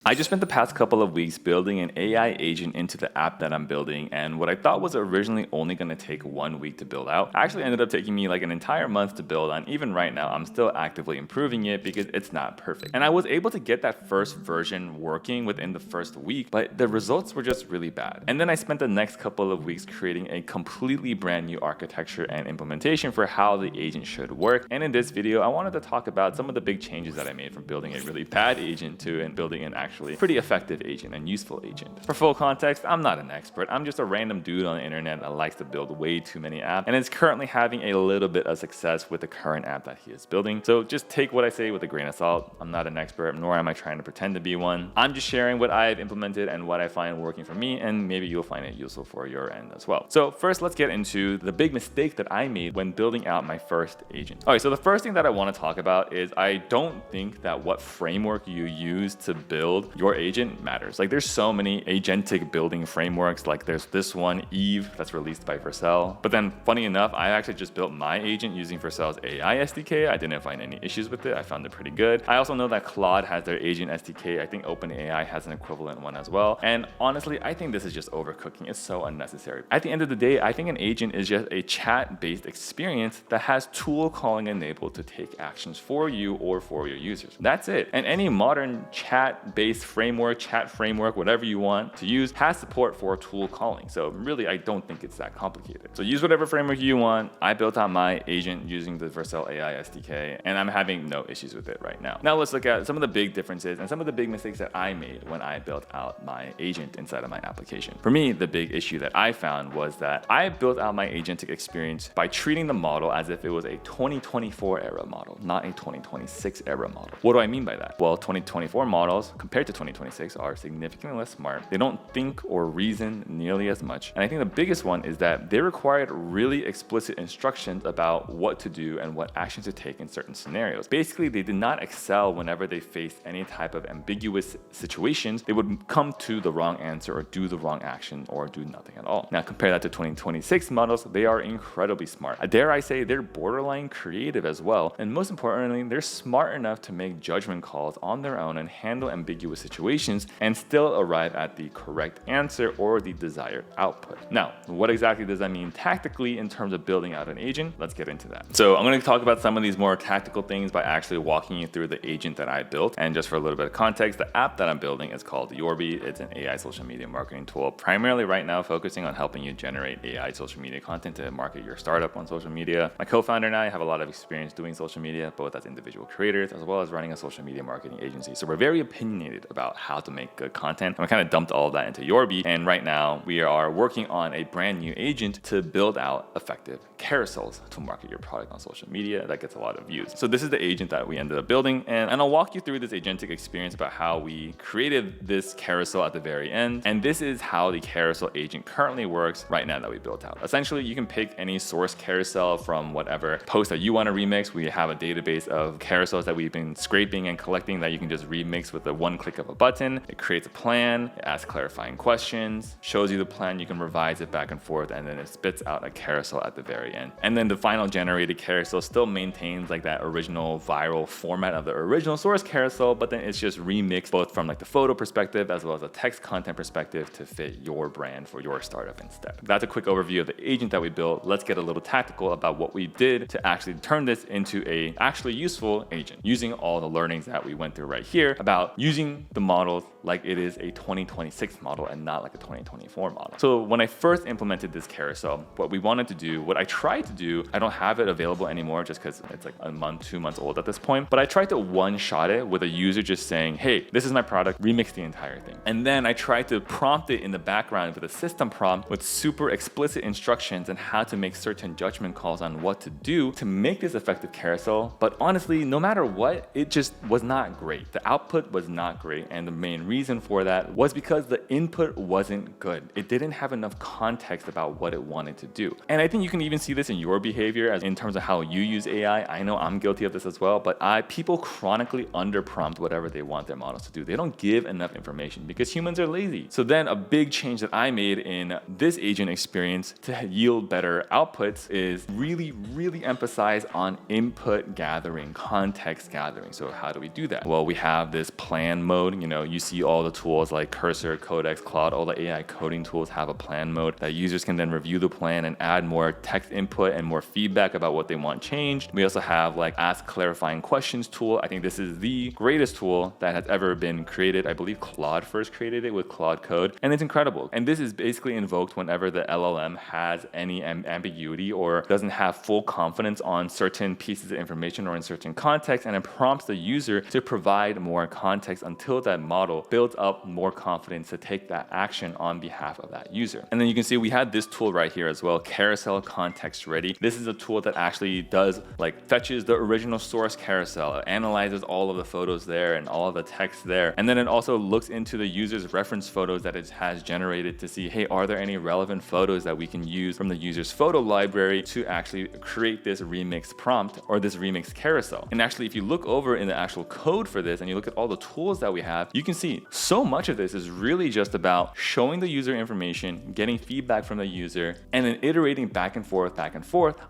I just spent the past couple of weeks building an AI agent into the app that I'm building, and what I thought was originally only going to take 1 week to build out actually ended up taking me like an entire month to build, and even right now I'm still actively improving it because it's not perfect. And I was able to get that first version working within the first week, but the results were just really bad. And then I spent the next couple of weeks creating a completely brand new architecture and implementation for how the agent should work. And in this video, I wanted to talk about some of the big changes that I made from building a really bad agent to building an actually pretty effective agent and useful agent. For full context, I'm not an expert. I'm just a random dude on the internet that likes to build way too many apps and is currently having a little bit of success with the current app that he is building. So just take what I say with a grain of salt. I'm not an expert, nor am I trying to pretend to be one. I'm just sharing what I've implemented and what I find working for me, and maybe you'll find it useful for your end as well. So first, let's get into the big mistake that I made when building out my first agent. All right, so the first thing that I want to talk about is I don't think that what framework you use to build your agent matters. Like there's so many agentic building frameworks, like there's this one, Eve, that's released by Vercel. But then funny enough, I actually just built my agent using Vercel's AI SDK. I didn't find any issues with it. I found it pretty good. I also know that Claude has their agent SDK. I think OpenAI has an equivalent one as well. And honestly, I think this is just overcooking. It's so unnecessary. At the end of the day, I think an agent is just a chat-based experience that has tool calling enabled to take actions for you or for your users. That's it. And any modern chat-based framework, chat framework, whatever you want to use, has support for tool calling. So really, I don't think it's that complicated. So use whatever framework you want. I built out my agent using the Vercel AI SDK, and I'm having no issues with it right now. Now let's look at some of the big differences and some of the big mistakes that I made when I built out my agent inside of my application. For me, the big issue that I found was that I built out my agentic experience by treating the model as if it was a 2024 era model, not a 2026 era model. What do I mean by that? Well, 2024 models compared to 2026 are significantly less smart. They don't think or reason nearly as much. And I think the biggest one is that they required really explicit instructions about what to do and what actions to take in certain scenarios. Basically, they did not excel whenever they faced any type of ambiguous situations. They would come to the wrong answer or do the wrong action or do nothing at all. Now compare that to 2026 models. They are incredibly smart. Dare I say they're borderline creative as well. And most importantly, they're smart enough to make judgment calls on their own and handle ambiguous situations and still arrive at the correct answer or the desired output. Now, what exactly does that mean tactically in terms of building out an agent? Let's get into that. So I'm going to talk about some of these more tactical things by actually walking you through the agent that I built. And just for a little bit of context, the app that I'm building is called Yorbi. It's an AI social media marketing tool, primarily right now focusing on helping you generate AI social media content to market your startup on social media. My co-founder and I have a lot of experience doing social media, both as individual creators as well as running a social media marketing agency. So we're very opinionated about how to make good content. And we kind of dumped all of that into Yorbi. And right now we are working on a brand new agent to build out effective carousels to market your product on social media that gets a lot of views. So this is the agent that we ended up building. And I'll walk you through this agentic experience about how we created this carousel at the very end. And this is how the carousel agent currently works right now that we built out. Essentially, you can pick any source carousel from whatever post that you want to remix. We have a database of carousels that we've been scraping and collecting that you can just remix with the one click of a button. It creates a plan, it asks clarifying questions, shows you the plan, you can revise it back and forth, and then it spits out a carousel at the very end. And then the final generated carousel still maintains like that original viral format of the original source carousel, but then it's just remixed both from like the photo perspective as well as a text content perspective to fit your brand for your startup instead. That's a quick overview of the agent that we built. Let's get a little tactical about what we did to actually turn this into a actually useful agent using all the learnings that we went through right here about using the models like it is a 2026 model and not like a 2024 model. So when I first implemented this carousel, what we wanted to do, what I tried to do, I don't have it available anymore just because it's like a month, 2 months old at this point, but I tried to one-shot it with a user just saying, hey, this is my product, remix the entire thing. And then I tried to prompt it in the background with a system prompt with super explicit instructions on how to make certain judgment calls on what to do to make this effective carousel. But honestly, no matter what, it just was not great. The output was not great. And the main reason for that was because the input wasn't good. It didn't have enough context about what it wanted to do. And I think you can even see this in your behavior as in terms of how you use AI. I know I'm guilty of this as well, but people chronically under prompt whatever they want their models to do. They don't give enough information because humans are lazy. So then a big change that I made in this agent experience to yield better outputs is really emphasize on input gathering, context gathering. So how do we do that? Well, we have this plan mode. You see see all the tools like Cursor, Codex, Claude, all the AI coding tools have a plan mode that users can then review the plan and add more text input and more feedback about what they want changed. We also have like Ask Clarifying Questions tool. I think this is the greatest tool that has ever been created. I believe Claude first created it with Claude Code, and it's incredible. And this is basically invoked whenever the LLM has any ambiguity or doesn't have full confidence on certain pieces of information or in certain context, and it prompts the user to provide more context until that model builds up more confidence to take that action on behalf of that user. And then you can see we have this tool right here as well, Carousel Context Ready. This is a tool that actually does like fetches the original source carousel, analyzes all of the photos there and all of the text there, and then it also looks into the user's reference photos that it has generated to see, hey, are there any relevant photos that we can use from the user's photo library to actually create this remix prompt or this remix carousel. And actually, if you look over in the actual code for this and you look at all the tools that we have, you can see so much of this is really just about showing the user information, getting feedback from the user, and then iterating back and forth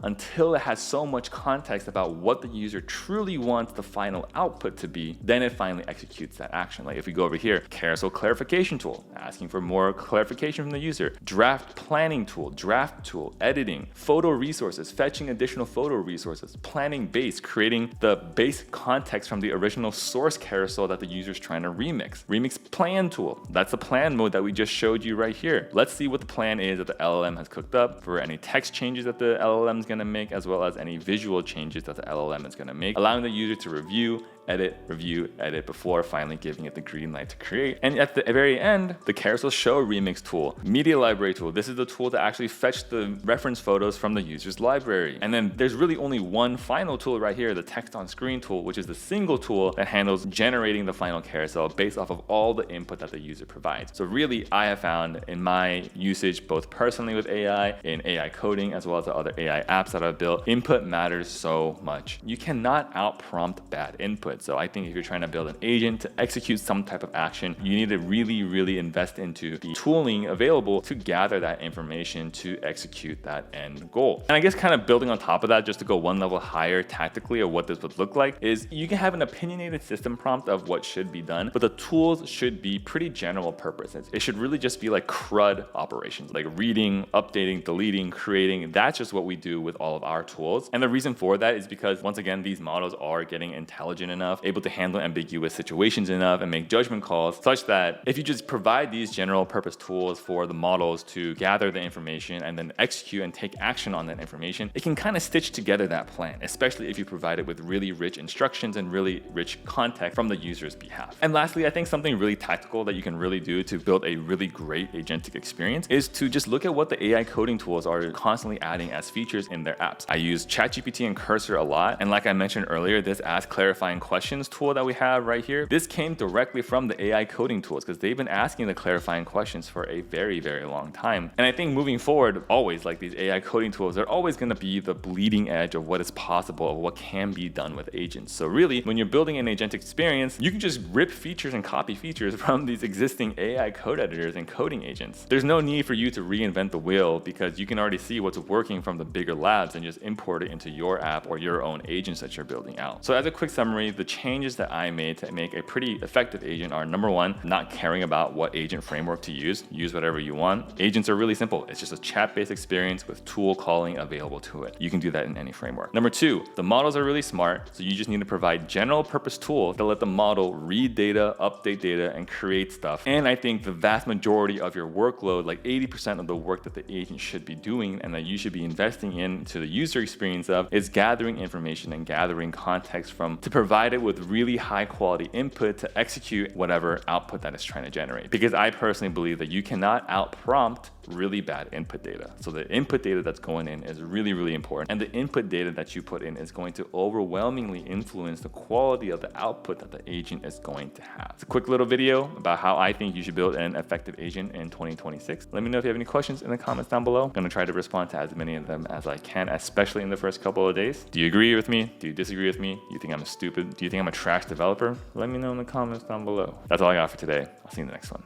until it has so much context about what the user truly wants the final output to be. Then it finally executes that action. Like if we go over here, carousel clarification tool, asking for more clarification from the user, draft planning tool, draft tool, editing, photo resources, fetching additional photo resources, planning base, creating the base context from the original source carousel that the user is trying to remix. Remix plan tool, that's the plan mode that we just showed you right here. Let's see what the plan is that the LLM has cooked up for any text changes that the LLM is going to make, as well as any visual changes that the LLM is going to make, allowing the user to review, edit, review, edit before finally giving it the green light to create. And at the very end, the carousel show remix tool, media library tool. This is the tool to actually fetch the reference photos from the user's library. And then there's really only one final tool right here, the text on screen tool, which is the single tool that handles generating the final carousel based off of all the input that the user provides. So really, I have found in my usage, both personally with AI, in AI coding, as well as the other AI apps that I've built, input matters so much. You cannot out-prompt bad input. So I think if you're trying to build an agent to execute some type of action, you need to really invest into the tooling available to gather that information to execute that end goal. And I guess kind of building on top of that, just to go one level higher tactically of what this would look like, is you can have an opinionated system prompt of what should be done, but the tools should be pretty general purpose. It should really just be like CRUD operations, like reading, updating, deleting, creating. That's just what we do with all of our tools. And the reason for that is because, once again, these models are getting intelligent enough, able to handle ambiguous situations enough and make judgment calls, such that if you just provide these general purpose tools for the models to gather the information and then execute and take action on that information, it can kind of stitch together that plan, especially if you provide it with really rich instructions and really rich context from the user's behalf. And lastly, I think something really tactical that you can really do to build a really great agentic experience is to just look at what the AI coding tools are constantly adding as features in their apps. I use ChatGPT and Cursor a lot, and like I mentioned earlier, this Ask Clarifying Questions tool that we have right here, this came directly from the AI coding tools because they've been asking the clarifying questions for a very long time. And I think moving forward, always like these AI coding tools, they're always going to be the bleeding edge of what is possible, of what can be done with agents. So really, when you're building an agentic experience, you can just rip features and copy features from these existing AI code editors and coding agents. There's no need for you to reinvent the wheel because you can already see what's working from the bigger labs and just import it into your app or your own agents that you're building out. So as a quick summary, the changes that I made to make a pretty effective agent are: number one, not caring about what agent framework to use whatever you want. Agents are really simple. It's just a chat-based experience with tool calling available to it. You can do that in any framework. Number two, the models are really smart, so you just need to provide general purpose tools that let the model read data, update data, and create stuff. And I think the vast majority of your workload, like 80% of the work that the agent should be doing and that you should be investing into the user experience of, is gathering information and gathering context from to provide it with really high quality input to execute whatever output that it's trying to generate. Because I personally believe that you cannot out-prompt really bad input data. So the input data that's going in is really important, and the input data that you put in is going to overwhelmingly influence the quality of the output that the agent is going to have. It's a quick little video about how I think you should build an effective agent in 2026. Let me know if you have any questions in the comments down below. I'm going to try to respond to as many of them as I can, especially in the first couple of days. Do you agree with me? Do you disagree with me? Do you think I'm stupid? Do you think I'm a trash developer? Let me know in the comments down below. That's all I got for today. I'll see you in the next one.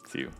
See you.